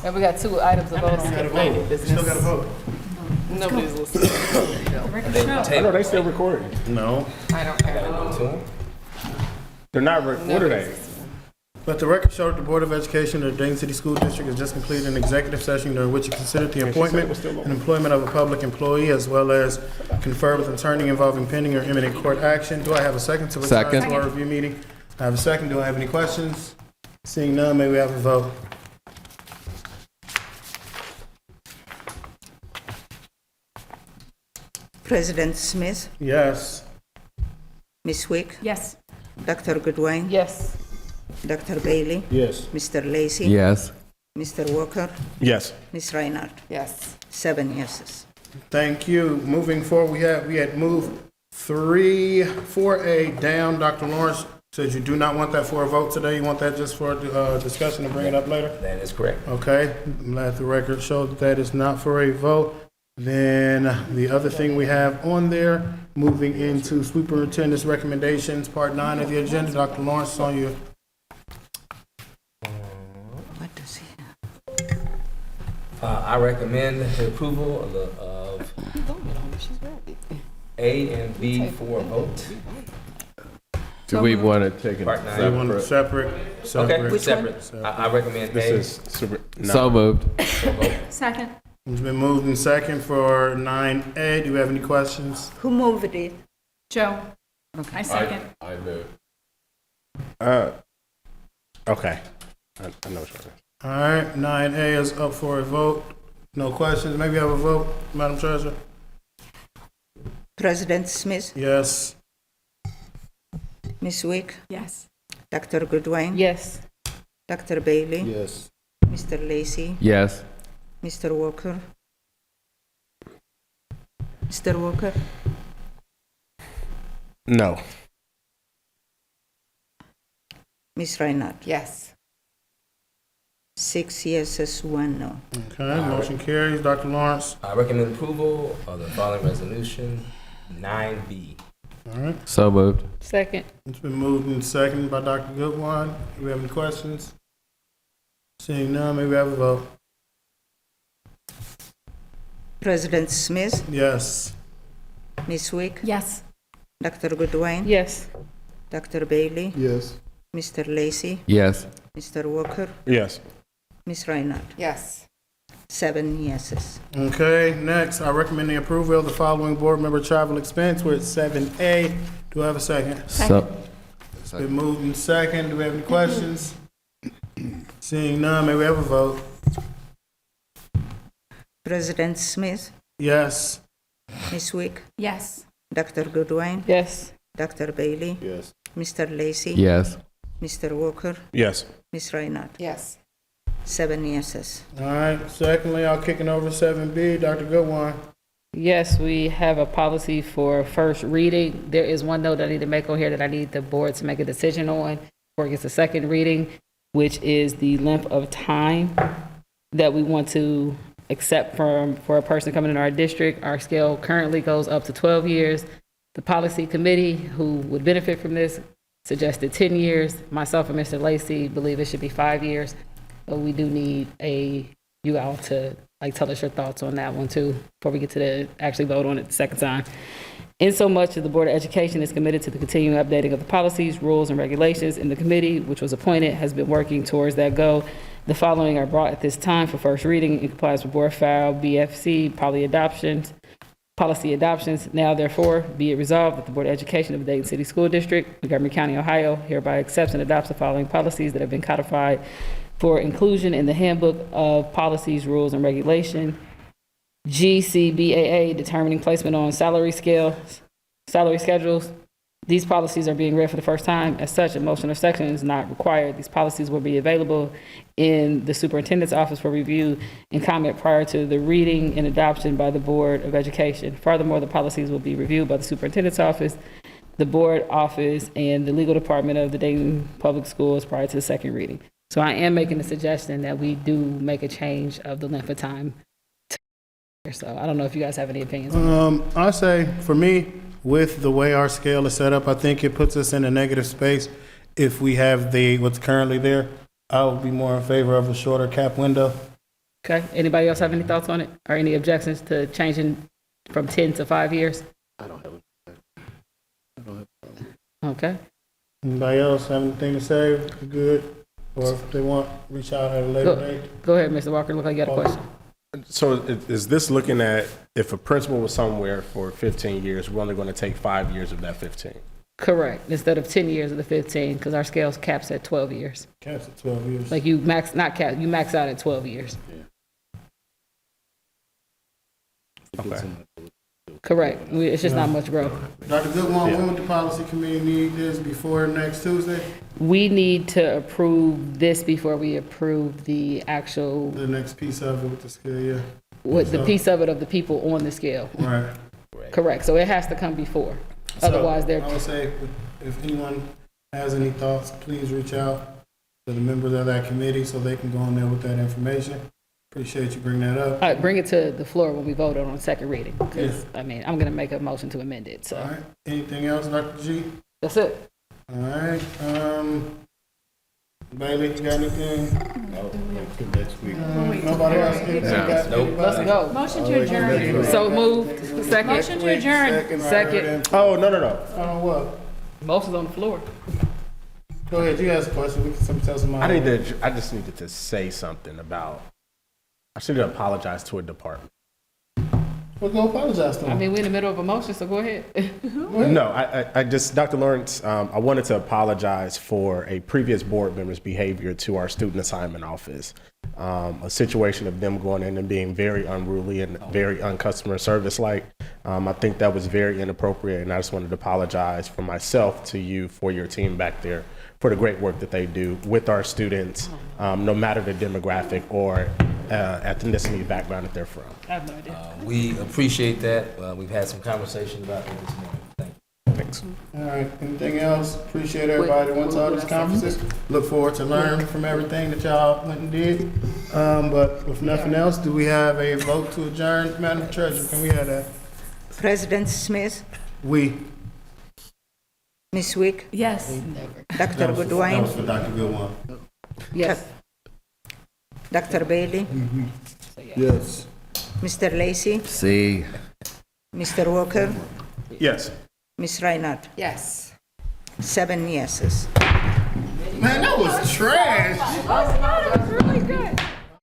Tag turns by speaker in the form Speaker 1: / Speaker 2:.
Speaker 1: And we got 2 items to vote on.
Speaker 2: Still got to vote.
Speaker 1: Nobody's listening.
Speaker 3: I know they still recording.
Speaker 2: No.
Speaker 1: I don't care.
Speaker 3: They're not, what are they?
Speaker 2: Let the record show that the Board of Education of the Dayton City School District has just completed an executive session during which it considered the appointment and employment of a public employee as well as confer with an attorney involving pending or imminent court action. Do I have a second to return
Speaker 4: Second.
Speaker 2: to our review meeting? I have a second. Do I have any questions? Seeing none, may we have a vote?
Speaker 5: President Smith,
Speaker 2: Yes.
Speaker 5: Ms. Wick,
Speaker 1: Yes.
Speaker 5: Dr. Goodwin,
Speaker 1: Yes.
Speaker 5: Dr. Bailey,
Speaker 3: Yes.
Speaker 5: Mr. Lacy,
Speaker 4: Yes.
Speaker 5: Mr. Walker,
Speaker 3: Yes.
Speaker 5: Ms. Reinhardt.
Speaker 1: Yes.
Speaker 5: 7 yeses.
Speaker 2: Thank you. Moving forward, we had moved 4A down. Dr. Lawrence says you do not want that for a vote today. You want that just for discussion and bring it up later?
Speaker 6: That is correct.
Speaker 2: Okay, let the record show that that is not for a vote. Then the other thing we have on there, moving into superintendent's recommendations, part 9 of the agenda. Dr. Lawrence, on you.
Speaker 5: What does he have?
Speaker 6: I recommend the approval of A and B for a vote.
Speaker 4: Do we want to take it
Speaker 6: Part nine.
Speaker 2: You want it
Speaker 4: separate?
Speaker 2: separate?
Speaker 6: Okay, separate. I recommend
Speaker 3: This
Speaker 6: A.
Speaker 3: is super.
Speaker 4: So moved.
Speaker 6: for a vote.
Speaker 1: Second.
Speaker 2: It's been moved in second for 9A. Do we have any questions?
Speaker 5: Who moved it?
Speaker 1: Joe. I second.
Speaker 4: I move.
Speaker 3: Okay. I know what you're
Speaker 2: All right, 9A is up for a vote. No questions. Maybe have a vote, Madam Treasurer?
Speaker 5: President Smith,
Speaker 2: Yes.
Speaker 5: Ms. Wick,
Speaker 1: Yes.
Speaker 5: Dr. Goodwin,
Speaker 1: Yes.
Speaker 5: Dr. Bailey,
Speaker 3: Yes.
Speaker 5: Mr. Lacy,
Speaker 4: Yes.
Speaker 5: Mr. Walker. Mr. Walker,
Speaker 3: No.
Speaker 5: Ms. Reinhardt.
Speaker 1: Yes.
Speaker 5: 6 yeses, 1 no.
Speaker 2: Okay, motion carries. Dr. Lawrence?
Speaker 6: I recommend approval of the following resolution, 9B.
Speaker 2: All right.
Speaker 4: So moved.
Speaker 1: Second.
Speaker 2: It's been moved and seconded by Dr. Goodwin. Do we have any questions? Seeing none, may we have a vote?
Speaker 5: President Smith,
Speaker 2: Yes.
Speaker 5: Ms. Wick,
Speaker 1: Yes.
Speaker 5: Dr. Goodwin,
Speaker 1: Yes.
Speaker 5: Dr. Bailey,
Speaker 2: Yes.
Speaker 5: Mr. Lacy,
Speaker 4: Yes.
Speaker 5: Mr. Walker,
Speaker 3: Yes.
Speaker 5: Ms. Reinhardt.
Speaker 1: Yes.
Speaker 5: 7 yeses.
Speaker 2: Okay, next, I recommend the approval of the following board member travel expense. We're at 7A. Do I have a second?
Speaker 4: So.
Speaker 2: It's been moved and second. Do we have any questions? Seeing none, may we have a vote?
Speaker 5: President Smith,
Speaker 2: Yes.
Speaker 5: Ms. Wick,
Speaker 1: Yes.
Speaker 5: Dr. Goodwin,
Speaker 1: Yes.
Speaker 5: Dr. Bailey,
Speaker 3: Yes.
Speaker 5: Mr. Lacy,
Speaker 4: Yes.
Speaker 5: Mr. Walker,
Speaker 3: Yes.
Speaker 5: Ms. Reinhardt.
Speaker 1: Yes.
Speaker 5: 7 yeses.
Speaker 2: All right, secondly, I'll kick it over to 7B. Dr. Goodwin.
Speaker 1: Yes, we have a policy for first reading. There is one note I need to make on here that I need the board to make a decision on before it gets a second reading, which is the length of time that we want to accept for a person coming in our district. Our scale currently goes up to 12 years. The policy committee, who would benefit from this, suggested 10 years. Myself and Mr. Lacy believe it should be 5 years. But we do need you all to tell us your thoughts on that one too, before we get to actually vote on it the second time. In so much that the Board of Education is committed to the continuing updating of the policies, rules, and regulations, and the committee, which was appointed, has been working towards that goal. The following are brought at this time for first reading in compliance with Board File BFC policy adoptions. Now therefore, be it resolved that the Board of Education of the Dayton City School District, Montgomery County, Ohio, hereby accepts and adopts the following policies that have been codified for inclusion in the Handbook of Policies, Rules, and Regulation. GCBAA, determining placement on salary schedules. These policies are being read for the first time. As such, a motion or section is not required. These policies will be available in the superintendent's office for review and comment prior to the reading and adoption by the Board of Education. Furthermore, the policies will be reviewed by the superintendent's office, the board office, and the legal department of the Dayton Public Schools prior to the second reading. So I am making a suggestion that we do make a change of the length of time. So I don't know if you guys have any opinions.
Speaker 2: I say, for me, with the way our scale is set up, I think it puts us in a negative space if we have what's currently there. I would be more in favor of a shorter cap window.
Speaker 1: Okay, anybody else have any thoughts on it, or any objections to changing from 10 to 5 years? Okay,
Speaker 2: Anybody else have anything to say? We good? Or if they want, reach out at a later date?
Speaker 1: go ahead, Mr. Walker, look like you got a question.
Speaker 3: So is this looking at if a principal was somewhere for 15 years, we're only going to take 5 years of that 15?
Speaker 1: Correct, instead of 10 years of the 15, because our scales caps at 12 years.
Speaker 2: Caps at 12 years.
Speaker 1: Like you max, not cap, you max out at 12 years.
Speaker 3: Okay.
Speaker 1: Correct, it's just not much growth.
Speaker 2: Dr. Goodwin, when would the policy committee need this, before next Tuesday?
Speaker 1: We need to approve this before we approve the actual,
Speaker 2: The next piece of it with the scale, yeah.
Speaker 1: with the piece of it of the people on the scale.
Speaker 2: Right.
Speaker 1: Correct, so it has to come before. Otherwise,
Speaker 2: So,
Speaker 1: they're,
Speaker 2: I would say, if anyone has any thoughts, please reach out to the members of that committee so they can go in there with that information. Appreciate you bringing that up.
Speaker 1: all right, bring it to the floor when we vote on second reading, because, I mean, I'm gonna make a motion to amend it,
Speaker 2: All
Speaker 1: so,
Speaker 2: right, anything else, Dr. G?
Speaker 1: that's it.
Speaker 2: All right, Bailey, you got anything? Nobody else? Anything? Got
Speaker 6: Nope.
Speaker 1: Let's
Speaker 2: anybody?
Speaker 1: go.
Speaker 7: Motion to adjourn.
Speaker 1: So moved, second.
Speaker 7: Motion to adjourn.
Speaker 1: Second.
Speaker 3: Oh, no.
Speaker 2: What?
Speaker 1: Motion's on the floor.
Speaker 2: Go ahead, you ask a question, we can tell somebody.
Speaker 3: I just needed to say something about, I should apologize to a department.
Speaker 2: Well, go apologize to
Speaker 1: I
Speaker 2: them.
Speaker 1: mean, we're in the middle of a motion, so go ahead.
Speaker 3: No, I just, Dr. Lawrence, I wanted to apologize for a previous board member's behavior to our student assignment office. A situation of them going in and being very unruly and very uncustomer service-like. I think that was very inappropriate, and I just wanted to apologize for myself to you, for your team back there, for the great work that they do with our students, no matter the demographic or ethnicity background that they're from.
Speaker 1: I have no idea.
Speaker 6: We appreciate that. We've had some conversations about that this morning. Thank you.
Speaker 3: Thanks.
Speaker 2: All right, anything else? Appreciate everybody that went to all these conferences. Look forward to learning from everything that y'all went and did. But if nothing else, do we have a vote to adjourn? Madam Treasurer, can we have that?
Speaker 5: President Smith,
Speaker 2: We.
Speaker 5: Ms. Wick,
Speaker 7: Yes.
Speaker 5: Dr.
Speaker 2: That
Speaker 5: Goodwin,
Speaker 2: was for Dr. Goodwin.
Speaker 1: Yes.
Speaker 5: Dr. Bailey,
Speaker 2: Yes.
Speaker 5: Mr. Lacy,
Speaker 4: See.
Speaker 5: Mr. Walker,
Speaker 3: Yes.
Speaker 5: Ms. Reinhardt.
Speaker 7: Yes.
Speaker 5: 7 yeses.
Speaker 2: Man, that was trash.
Speaker 1: That was really good.